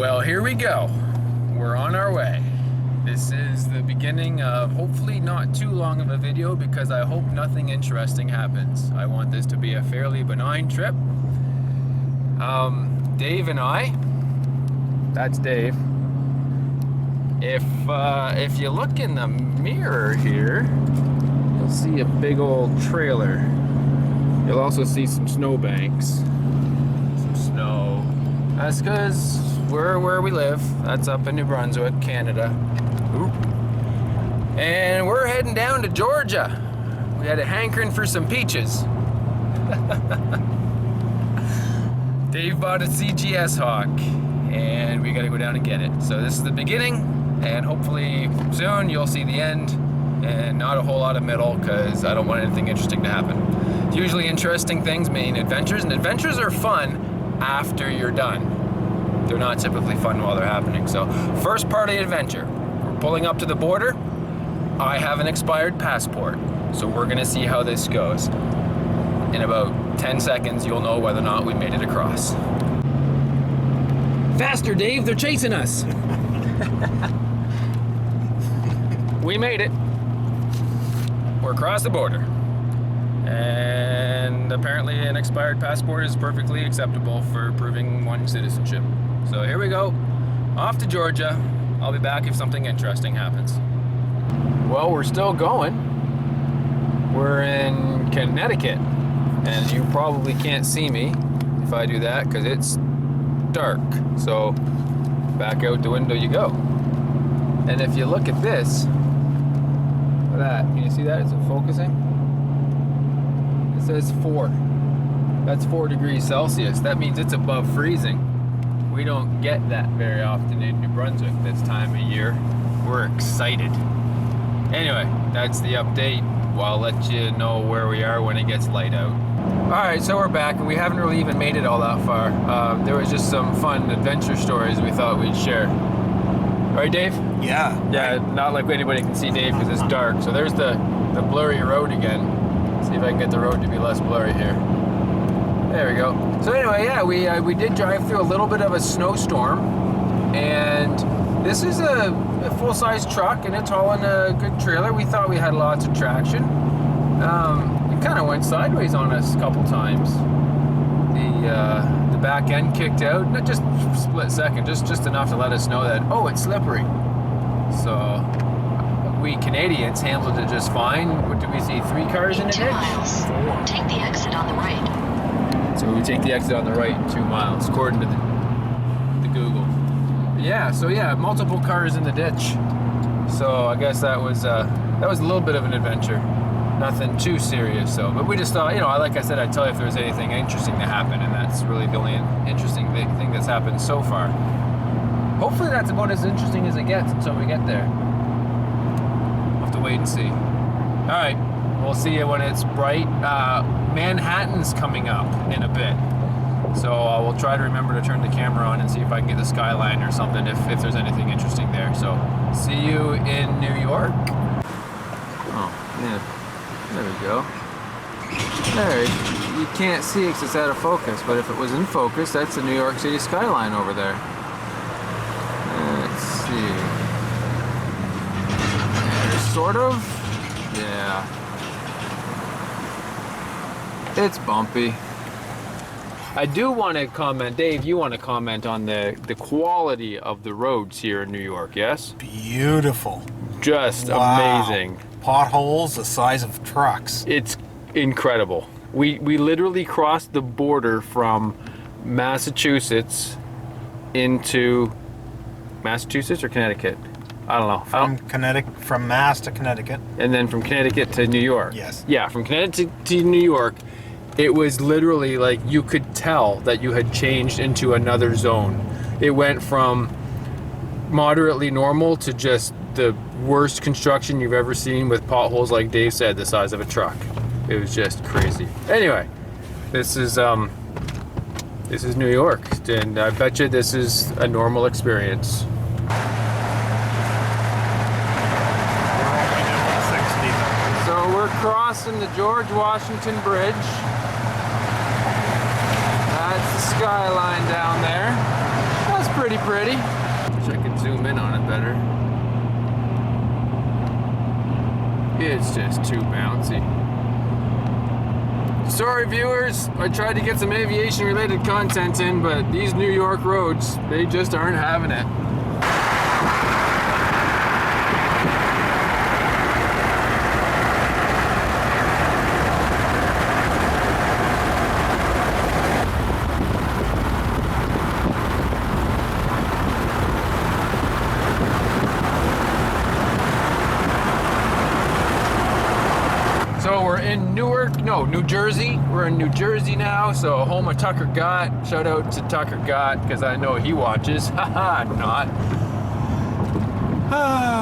Well, here we go. We're on our way. This is the beginning of hopefully not too long of a video because I hope nothing interesting happens. I want this to be a fairly benign trip. Dave and I, that's Dave. If you look in the mirror here, you'll see a big old trailer. You'll also see some snowbanks, some snow. That's because we're where we live. That's up in New Brunswick, Canada. Oop. And we're heading down to Georgia. We had a hankering for some peaches. Dave bought a CGS Hawk, and we gotta go down and get it. So this is the beginning, and hopefully soon you'll see the end, and not a whole lot of middle, because I don't want anything interesting to happen. Usually interesting things mean adventures, and adventures are fun after you're done. They're not typically fun while they're happening. So first part of the adventure, we're pulling up to the border. I have an expired passport, so we're gonna see how this goes. In about 10 seconds, you'll know whether or not we made it across. Faster, Dave, they're chasing us. We made it. We're across the border. And apparently an expired passport is perfectly acceptable for proving one's citizenship. So here we go, off to Georgia. I'll be back if something interesting happens. Well, we're still going. We're in Connecticut. And you probably can't see me if I do that because it's dark. So back out the window you go. And if you look at this, look at that. Can you see that? Is it focusing? It says 4. That's 4 degrees Celsius. That means it's above freezing. We don't get that very often in New Brunswick this time of year. We're excited. Anyway, that's the update. Well, I'll let you know where we are when it gets light out. Alright, so we're back, and we haven't really even made it all that far. There was just some fun adventure stories we thought we'd share. Right, Dave? Yeah. Yeah, not like anybody can see Dave because it's dark. So there's the blurry road again. See if I can get the road to be less blurry here. There we go. So anyway, yeah, we did drive through a little bit of a snowstorm, and this is a full-size truck, and it's hauling a good trailer. We thought we had lots of traction. It kind of went sideways on us a couple times. The back end kicked out, not just split second, just enough to let us know that, oh, it's slippery. So we Canadians handled it just fine. What did we see? 3 cars in a ditch? 2 miles. Take the exit on the right. So we take the exit on the right in 2 miles, according to the Google. Yeah, so yeah, multiple cars in the ditch. So I guess that was a little bit of an adventure. Nothing too serious, so. But we just thought, you know, like I said, I'd tell you if there was anything interesting to happen, and that's really the only interesting thing that's happened so far. Hopefully that's about as interesting as it gets until we get there. We'll have to wait and see. All right, we'll see you when it's bright. Manhattan's coming up in a bit. So we'll try to remember to turn the camera on and see if I can get the skyline or something if there's anything interesting there. So see you in New York. Oh, yeah. There we go. There, you can't see because it's out of focus, but if it was in focus, that's the New York City skyline over there. Let's see. There's sort of. Yeah. It's bumpy. I do want to comment, Dave, you want to comment on the quality of the roads here in New York, yes? Beautiful. Just amazing. Potholes the size of trucks. It's incredible. We literally crossed the border from Massachusetts into Massachusetts or Connecticut? I don't know. From Mass to Connecticut. And then from Connecticut to New York. Yes. Yeah, from Connecticut to New York. It was literally like you could tell that you had changed into another zone. It went from moderately normal to just the worst construction you've ever seen with potholes, like Dave said, the size of a truck. It was just crazy. Anyway, this is New York, and I bet you this is a normal experience. So we're crossing the George Washington Bridge. That's the skyline down there. That's pretty pretty. Wish I could zoom in on it better. It's just too bouncy. Sorry viewers, I tried to get some aviation related content in, but these New York roads, they just aren't having it. So we're in New Jersey. We're in New Jersey now, so home of Tucker Gott. Shout out to Tucker Gott, because I know he watches. Haha, not.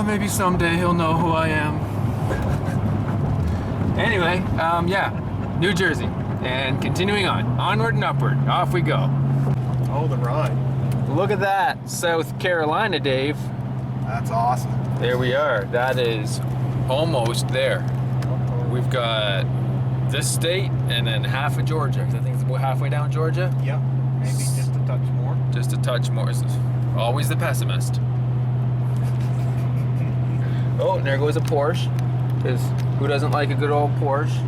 Maybe someday he'll know who I am. Anyway, yeah, New Jersey. And continuing on, onward and upward, off we go. Oh, the ride. Look at that, South Carolina, Dave. That's awesome. There we are. That is almost there. We've got this state and then half of Georgia. I think it's about halfway down Georgia. Yep. Maybe just a touch more. Just a touch more. Always the pessimist. Oh, and there goes a Porsche. Because who doesn't like a good old Porsche?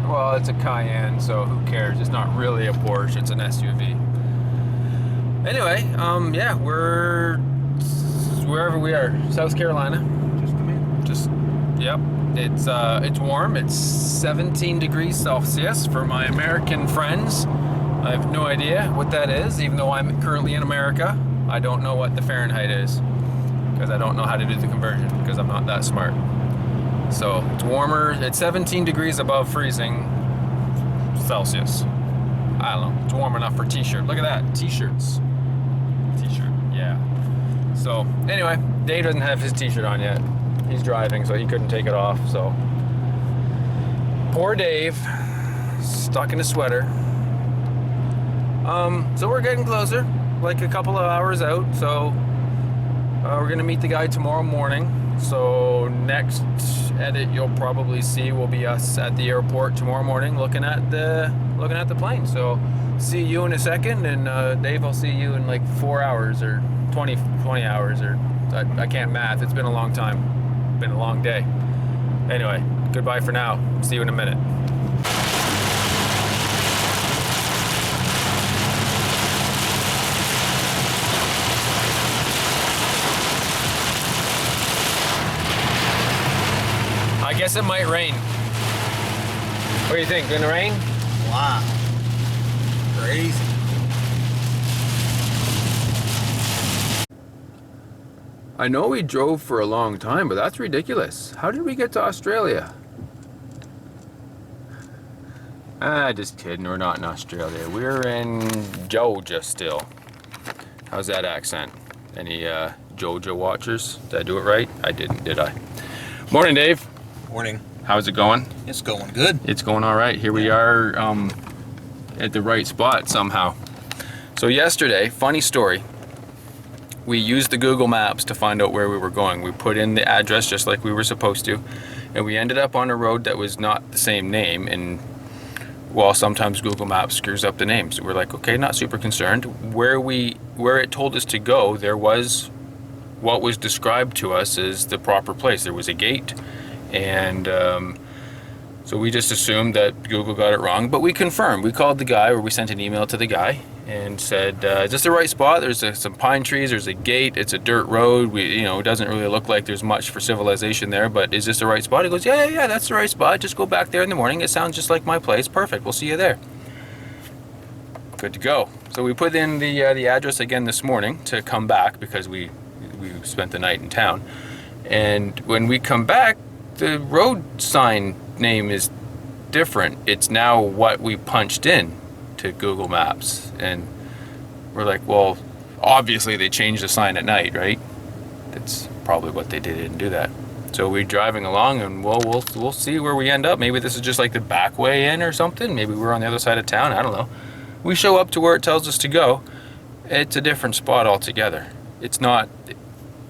Well, it's a Cayenne, so who cares? It's not really a Porsche, it's an SUV. Anyway, yeah, we're wherever we are. South Carolina. Just a minute. Just, yep. It's warm. It's 17 degrees Celsius for my American friends. I have no idea what that is, even though I'm currently in America. I don't know what the Fahrenheit is because I don't know how to do the conversion because I'm not that smart. So it's warmer. It's 17 degrees above freezing Celsius. I don't know. It's warm enough for t-shirt. Look at that. T-shirts. T-shirt. Yeah. So anyway, Dave doesn't have his t-shirt on yet. He's driving, so he couldn't take it off, so. Poor Dave, stuck in a sweater. So we're getting closer, like a couple of hours out, so we're gonna meet the guy tomorrow morning. So next edit you'll probably see will be us at the airport tomorrow morning looking at the plane. So see you in a second, and Dave, I'll see you in like 4 hours or 20 hours, or I can't math. It's been a long time. Been a long day. Anyway, goodbye for now. See you in a minute. I guess it might rain. What do you think? Gonna rain? Wow. Crazy. I know we drove for a long time, but that's ridiculous. How did we get to Australia? Just kidding. We're not in Australia. We're in Georgia still. How's that accent? Any Georgia watchers? Did I do it right? I didn't, did I? Morning, Dave. Morning. How's it going? It's going good. It's going all right. Here we are at the right spot somehow. So yesterday, funny story. We used the Google Maps to find out where we were going. We put in the address just like we were supposed to, and we ended up on a road that was not the same name. And well, sometimes Google Maps screws up the names. We're like, okay, not super concerned. Where it told us to go, there was what was described to us as the proper place. There was a gate, and so we just assumed that Google got it wrong, but we confirmed. We called the guy, or we sent an email to the guy and said, is this the right spot? There's some pine trees, there's a gate, it's a dirt road. It doesn't really look like there's much for civilization there, but is this the right spot? He goes, yeah, that's the right spot. Just go back there in the morning. It sounds just like my place. Perfect. We'll see you there. Good to go. So we put in the address again this morning to come back because we spent the night in town. And when we come back, the road sign name is different. It's now what we punched in to Google Maps, and we're like, well, obviously they changed the sign at night, right? That's probably what they did. They didn't do that. So we're driving along, and we'll see where we end up. Maybe this is just like the back way in or something. Maybe we're on the other side of town. I don't know. We show up to where it tells us to go. It's a different spot altogether. It's not.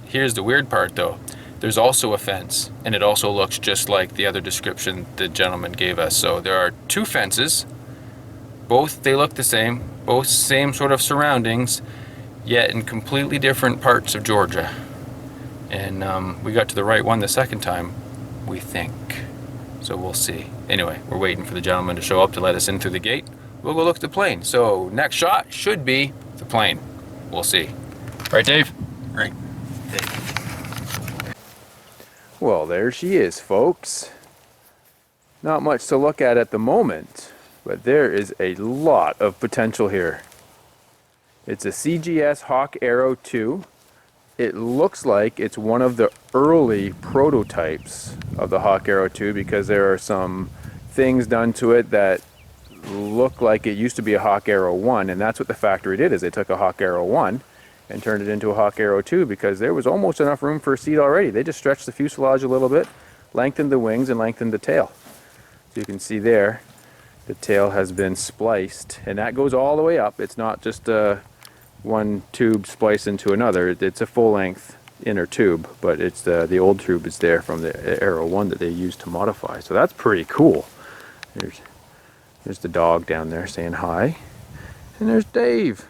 Here's the weird part, though. There's also a fence, and it also looks just like the other description the gentleman gave us. So there are two fences. Both, they look the same, both same sort of surroundings, yet in completely different parts of Georgia. And we got to the right one the second time, we think. So we'll see. Anyway, we're waiting for the gentleman to show up to let us in through the gate. We'll go look at the plane. So next shot should be the plane. We'll see. Right, Dave? Right. Well, there she is, folks. Not much to look at the moment, but there is a lot of potential here. It's a CGS Hawk Arrow 2. It looks like it's one of the early prototypes of the Hawk Arrow 2 because there are some things done to it that look like it used to be a Hawk Arrow 1, and that's what the factory did, is they took a Hawk Arrow 1 and turned it into a Hawk Arrow 2 because there was almost enough room for a seat already. They just stretched the fuselage a little bit, lengthened the wings, and lengthened the tail. So you can see there, the tail has been spliced, and that goes all the way up. It's not just one tube spliced into another. It's a full-length inner tube, but it's the old tube is there from the Arrow 1 that they used to modify. So that's pretty cool. There's the dog down there saying hi, and there's Dave.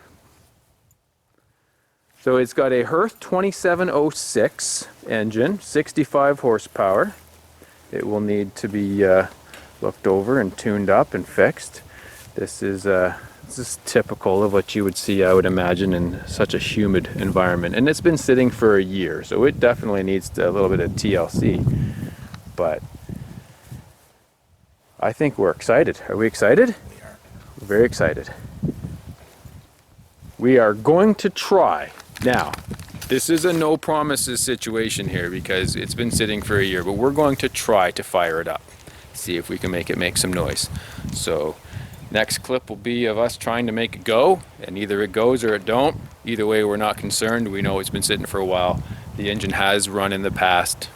So it's got a Hearth 2706 engine, 65 horsepower. It will need to be looked over and tuned up and fixed. This is typical of what you would see, I would imagine, in such a humid environment. And it's been sitting for a year, so it definitely needs a little bit of TLC. But I think we're excited. Are we excited? We are. We're very excited. We are going to try. Now, this is a no promises situation here because it's been sitting for a year, but we're going to try to fire it up. See if we can make it make some noise. So next clip will be of us trying to make it go, and either it goes or it don't. Either way, we're not concerned. We know it's been sitting for a while. The engine has run in the past,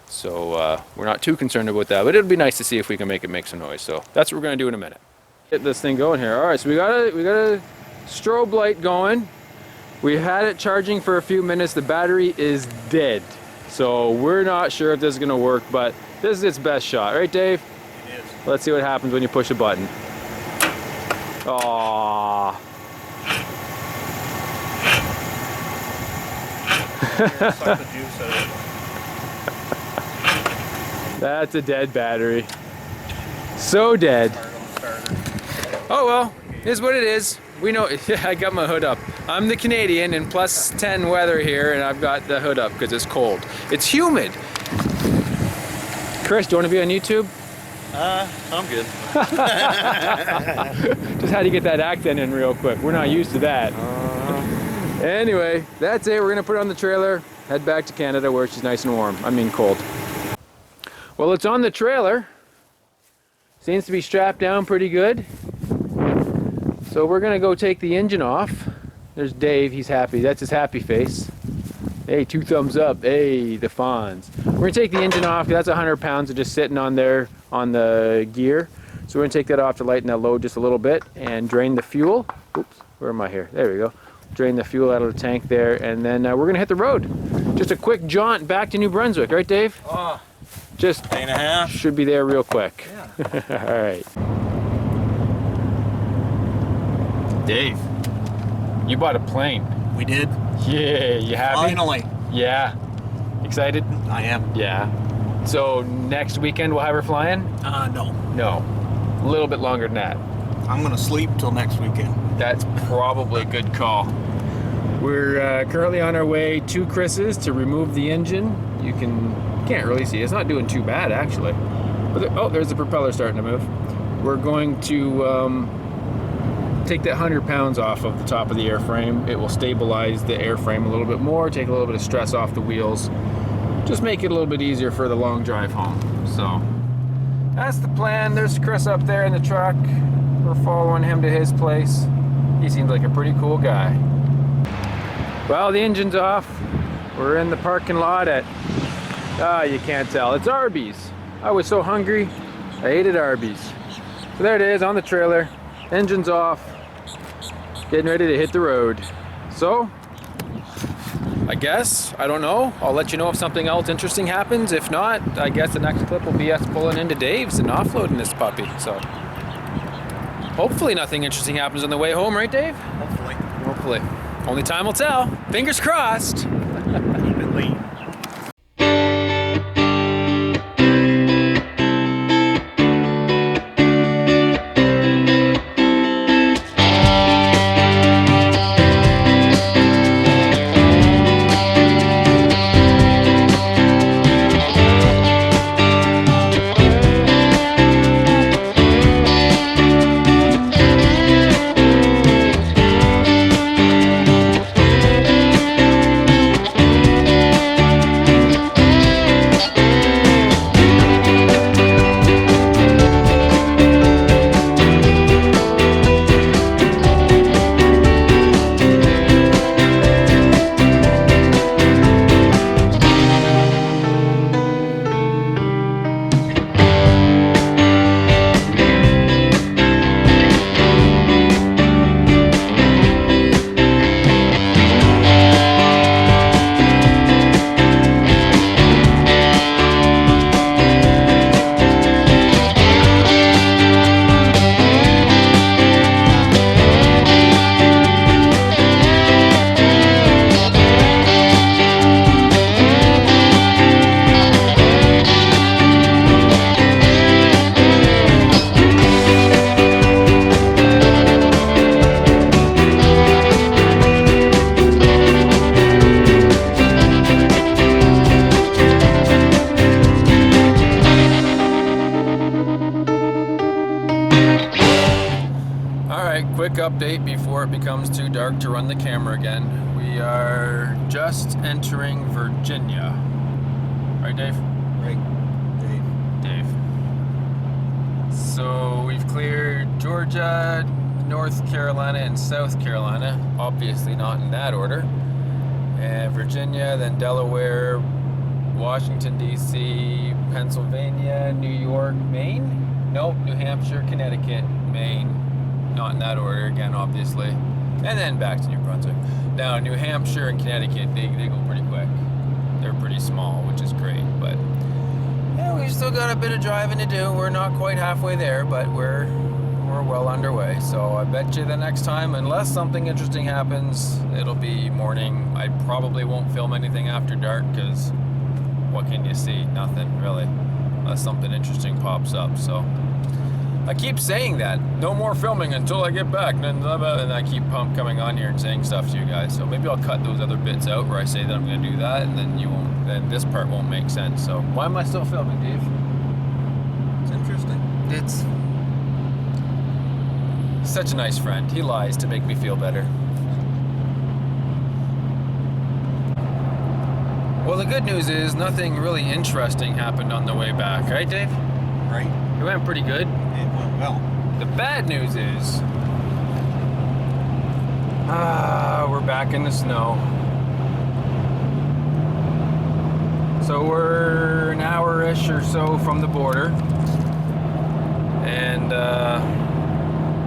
so we're not too concerned about that, but it'll be nice to see if we can make it make some noise. So that's what we're going to do in a minute. Get this thing going here. All right, so we got a strobe light going. We had it charging for a few minutes. The battery is dead, so we're not sure if this is going to work, but this is its best shot. Right, Dave? It is. Let's see what happens when you push a button. Aww. Suck the juice out of That's a dead battery. So dead. Oh well, is what it is. We know. I got my hood up. I'm the Canadian in plus 10 weather here, and I've got the hood up because it's cold. It's humid. Chris, do you want to be on YouTube? I'm good. Just had to get that accent in real quick. We're not used to that. Anyway, that's it. We're gonna put it on the trailer, head back to Canada where she's nice and warm. I mean cold. Well, it's on the trailer. Seems to be strapped down pretty good. So we're gonna go take the engine off. There's Dave, he's happy. That's his happy face. Hey, 2 thumbs up. Hey, the Fonz. We're gonna take the engine off. That's 100 pounds of just sitting on there on the gear. So we're gonna take that off to lighten that load just a little bit and drain the fuel. Oops, where am I here? There we go. Drain the fuel out of the tank there, and then we're gonna hit the road. Just a quick jaunt back to New Brunswick, right, Dave? Oh, Just day and a half. should be there real quick. Yeah. All right. Dave, you bought a plane. We did. Yeah, you happy? Finally. Yeah. Excited? I am. Yeah. So next weekend we'll have her flying? No. No. A little bit longer than that. I'm gonna sleep till next weekend. That's probably a good call. We're currently on our way to Chris's to remove the engine. You can't really see. It's not doing too bad actually. But oh, there's the propeller starting to move. We're going to take that 100 pounds off of the top of the airframe. It will stabilize the airframe a little bit more, take a little bit of stress off the wheels, just make it a little bit easier for the long drive home. So that's the plan. There's Chris up there in the truck. We're following him to his place. He seems like a pretty cool guy. Well, the engine's off. We're in the parking lot at, you can't tell, it's Arby's. I was so hungry, I ate at Arby's. So there it is on the trailer. Engine's off, getting ready to hit the road. So, I guess, I don't know. I'll let you know if something else interesting happens. If not, I guess the next clip will be us pulling into Dave's and offloading this puppy. So, hopefully nothing interesting happens on the way home, right, Dave? Hopefully. Hopefully. Only time will tell. Fingers crossed. Keep it lean. Quick update before it becomes too dark to run the camera again. We are just entering Virginia. Right, Dave? Right. Dave. So we've cleared Georgia, North Carolina, and South Carolina. Obviously not in that order. And Virginia, then Delaware, Washington, D.C., Pennsylvania, New York, Maine? Nope, New Hampshire, Connecticut, Maine. Not in that order again, obviously. And then back to New Brunswick. Now, New Hampshire and Connecticut, they go pretty quick. They're pretty small, which is great. But yeah, we've still got a bit of driving to do. We're not quite halfway there, but we're well underway. So I bet you the next time, unless something interesting happens, it'll be morning. I probably won't film anything after dark, because what can you see? Nothing, really. Unless something interesting pops up, so... I keep saying that, no more filming until I get back, and I keep coming on here and saying stuff to you guys. So maybe I'll cut those other bits out where I say that I'm going to do that, and then then this part won't make sense. So why am I still filming, Dave? It's interesting. It's such a nice friend. He lies to make me feel better. Well, the good news is nothing really interesting happened on the way back, right, Dave? Right. It went pretty good. It went well. The bad news is, we're back in the snow. So we're an hour-ish or so from the border, and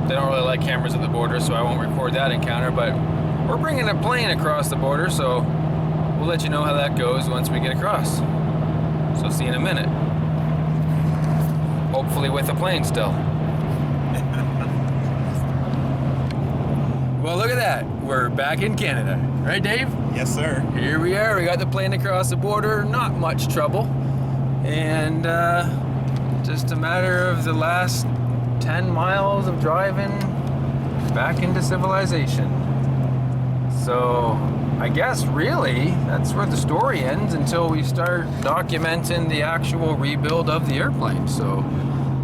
they don't really like cameras at the border, so I won't record that encounter, but we're bringing a plane across the border, so we'll let you know how that goes once we get across. So see you in a minute. Hopefully with a plane still. Well, look at that. We're back in Canada. Right, Dave? Yes, sir. Here we are. We got the plane across the border. Not much trouble. And just a matter of the last 10 miles of driving back into civilization. So I guess really that's where the story ends until we start documenting the actual rebuild of the airplane. So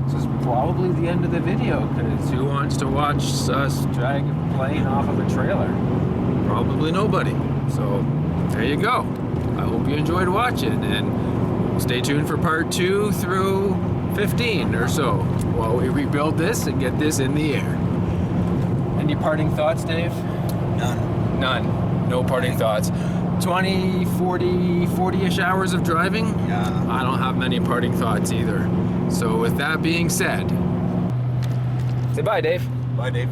this is probably the end of the video, because who wants to watch us drag a plane off of a trailer? Probably nobody. So there you go. I hope you enjoyed watching, and stay tuned for part 2 through 15 or so while we rebuild this and get this in the air. Any parting thoughts, Dave? None. No parting thoughts. 20, 40-ish hours of driving? Yeah. I don't have many parting thoughts either. So with that being said, say bye, Dave. Bye, Dave.